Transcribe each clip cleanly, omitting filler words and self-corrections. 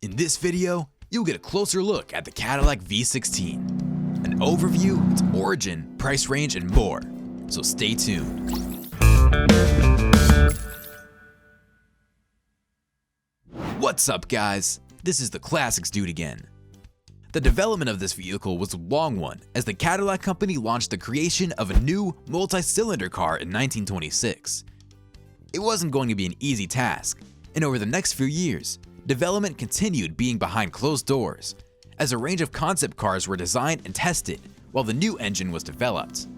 In this video, you'll get a closer look at the Cadillac V16, an overview, its origin, price range, and more, so stay tuned. What's up guys, this is the Classics Dude again. The development of this vehicle was a long one as the Cadillac company launched the creation of a new multi-cylinder car in 1926. It wasn't going to be an easy task, and over the next few years, development continued being behind closed doors, as a range of concept cars were designed and tested while the new engine was developed.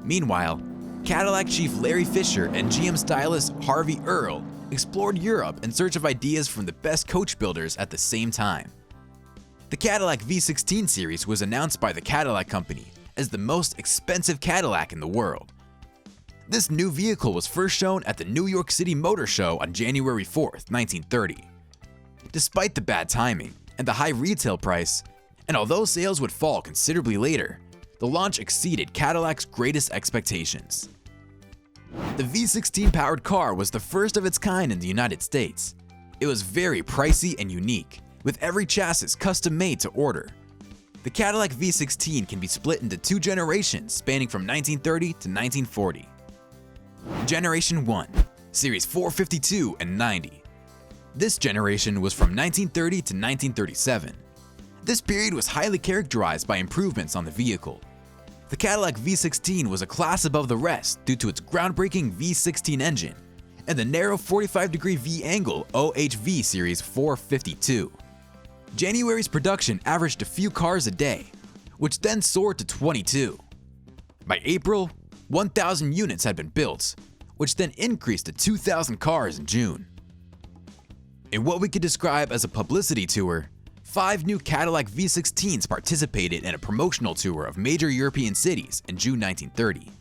Meanwhile, Cadillac chief Larry Fisher and GM stylist Harvey Earl explored Europe in search of ideas from the best coach builders at the same time. The Cadillac V16 series was announced by the Cadillac Company as the most expensive Cadillac in the world. This new vehicle was first shown at the New York City Motor Show on January 4th, 1930. Despite the bad timing and the high retail price, and although sales would fall considerably later, the launch exceeded Cadillac's greatest expectations. The V16 powered car was the first of its kind in the United States. It was very pricey and unique, with every chassis custom made to order. The Cadillac V16 can be split into two generations spanning from 1930 to 1940. Generation 1, Series 452 and 90. This generation was from 1930 to 1937. This period was highly characterized by improvements on the vehicle. The Cadillac V16 was a class above the rest due to its groundbreaking V16 engine and the narrow 45-degree V-angle OHV Series 452. January's production averaged a few cars a day, which then soared to 22. By April, 1,000 units had been built, which then increased to 2,000 cars in June. In what we could describe as a publicity tour, 5 new Cadillac V16s participated in a promotional tour of major European cities in June 1930.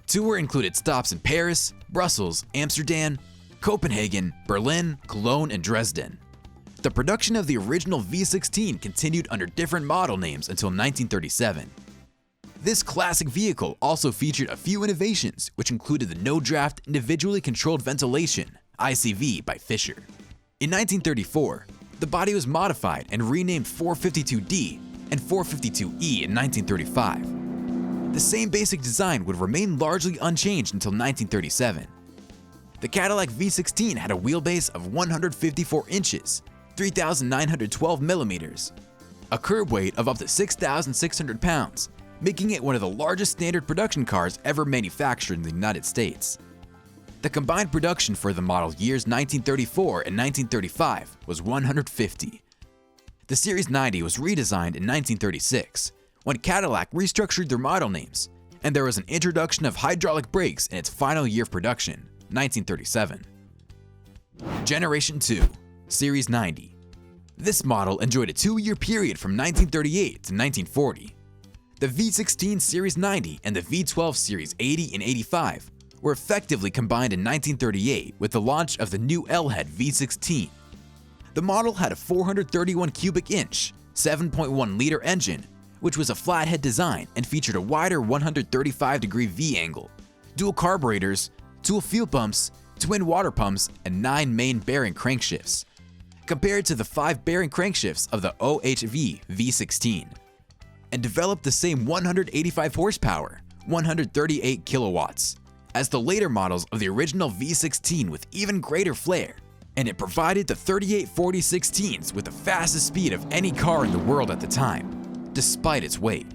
Tour included stops in Paris, Brussels, Amsterdam, Copenhagen, Berlin, Cologne, and Dresden. The production of the original V16 continued under different model names until 1937. This classic vehicle also featured a few innovations, which included the no-draft individually controlled ventilation, ICV, by Fisher. In 1934, the body was modified and renamed 452D and 452E in 1935. The same basic design would remain largely unchanged until 1937. The Cadillac V16 had a wheelbase of 154 inches, 3,912 millimeters, a curb weight of up to 6,600 pounds, making it one of the largest standard production cars ever manufactured in the United States. The combined production for the model years 1934 and 1935 was 150. The Series 90 was redesigned in 1936, when Cadillac restructured their model names, and there was an introduction of hydraulic brakes in its final year of production, 1937. Generation 2, Series 90. This model enjoyed a 2-year period from 1938 to 1940. The V16 Series 90 and the V12 Series 80 and 85 were effectively combined in 1938 with the launch of the new L-head V16. The model had a 431 cubic inch, 7.1-liter engine, which was a flathead design and featured a wider 135-degree V-angle, dual carburetors, dual fuel pumps, twin water pumps, and 9 main bearing crankshafts, compared to the 5 bearing crankshafts of the OHV V16, and developed the same 185 horsepower, 138 kilowatts, as the later models of the original V16 with even greater flair, and it provided the 3840-16s with the fastest speed of any car in the world at the time, despite its weight.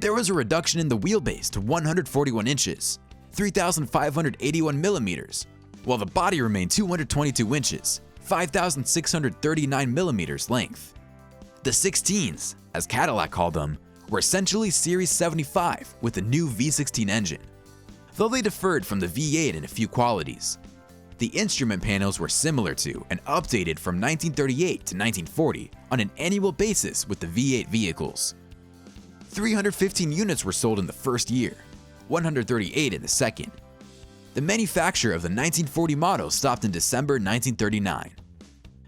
There was a reduction in the wheelbase to 141 inches, 3,581 millimeters, while the body remained 222 inches, 5,639 millimeters length. The 16s, as Cadillac called them, were essentially Series 75 with the new V16 engine, though they differed from the V8 in a few qualities. The instrument panels were similar to and updated from 1938 to 1940 on an annual basis with the V8 vehicles. 315 units were sold in the first year, 138 in the second. The manufacture of the 1940 model stopped in December 1939.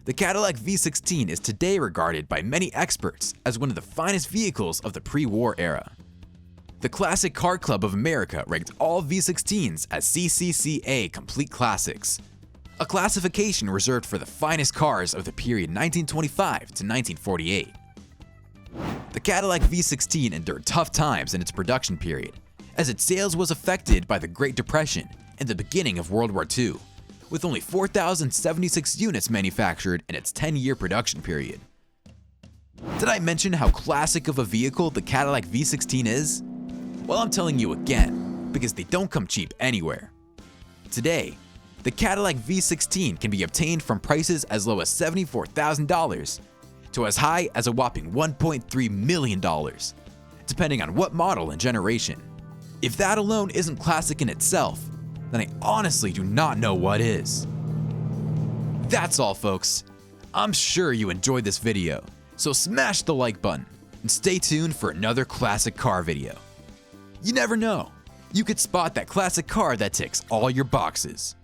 The Cadillac V16 is today regarded by many experts as one of the finest vehicles of the pre-war era. The Classic Car Club of America ranked all V16s as CCCA Complete Classics. a classification reserved for the finest cars of the period 1925 to 1948. The Cadillac V16 endured tough times in its production period, as its sales was affected by the Great Depression and the beginning of World War II, with only 4,076 units manufactured in its 10-year production period. Did I mention how classic of a vehicle the Cadillac V16 is? Well, I'm telling you again, because they don't come cheap anywhere. Today, the Cadillac V16 can be obtained from prices as low as $74,000 to as high as a whopping $1.3 million, depending on what model and generation. If that alone isn't classic in itself, then I honestly do not know what is. That's all, folks. I'm sure you enjoyed this video, so smash the like button and stay tuned for another classic car video. You never know, you could spot that classic car that ticks all your boxes.